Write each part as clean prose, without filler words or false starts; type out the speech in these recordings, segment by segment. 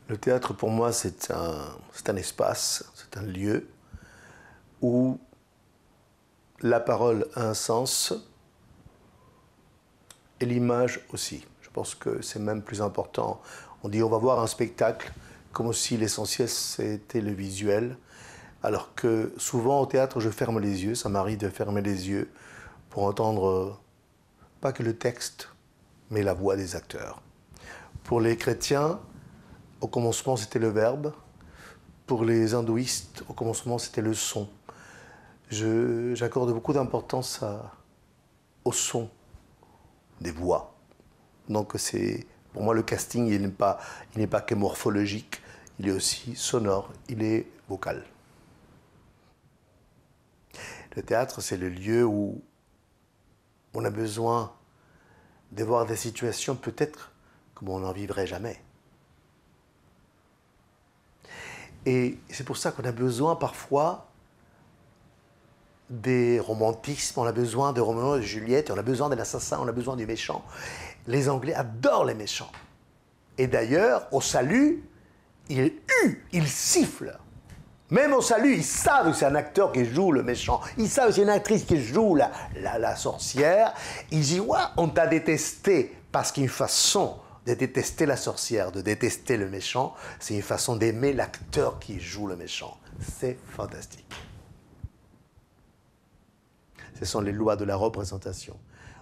Le théâtre, pour moi, c'est un espace, c'est un lieu où la parole a un sens et l'image aussi. Je pense que c'est même plus important. On dit on va voir un spectacle comme si l'essentiel c'était le visuel, alors que souvent au théâtre je ferme les yeux, ça m'arrive de fermer les yeux pour entendre pas que le texte, mais la voix des acteurs. Pour les chrétiens, au commencement c'était le verbe, pour les hindouistes, au commencement c'était le son. J'accorde beaucoup d'importance au son des voix. Donc pour moi le casting il n'est pas que morphologique, il est aussi sonore, il est vocal. Le théâtre c'est le lieu où on a besoin de voir des situations peut-être comme on n'en vivrait jamais. Et c'est pour ça qu'on a besoin parfois des romantismes, on a besoin de Roméo et de Juliette, on a besoin de l'assassin, on a besoin du méchant. Les Anglais adorent les méchants. Et d'ailleurs, au salut, ils sifflent. Même au salut, ils savent que c'est un acteur qui joue le méchant. Ils savent que c'est une actrice qui joue la sorcière. Ils disent, ouais, on t'a détesté parce qu'une façon de détester la sorcière, de détester le méchant, c'est une façon d'aimer l'acteur qui joue le méchant. C'est fantastique. Ce sont les lois de la représentation,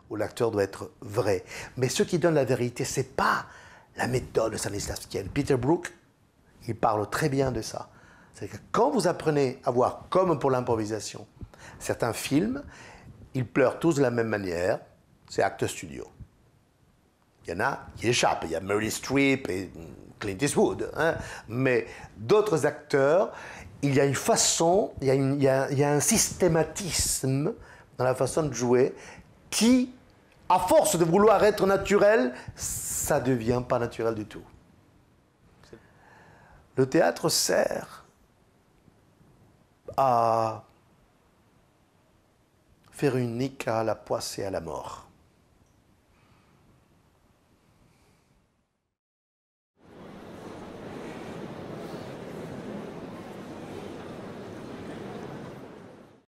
où l'acteur doit être vrai. Mais ce qui donne la vérité, ce n'est pas la méthode stanislavskienne. Peter Brook, il parle très bien de ça. C'est que quand vous apprenez à voir, comme pour l'improvisation, certains films, ils pleurent tous de la même manière, c'est acte studio. Il y en a qui échappent, il y a Meryl Streep et Clint Eastwood. Hein. Mais d'autres acteurs, il y a une façon, il y a un systématisme dans la façon de jouer qui, à force de vouloir être naturel, ça ne devient pas naturel du tout. Le théâtre sert à faire unique à la poisse et à la mort.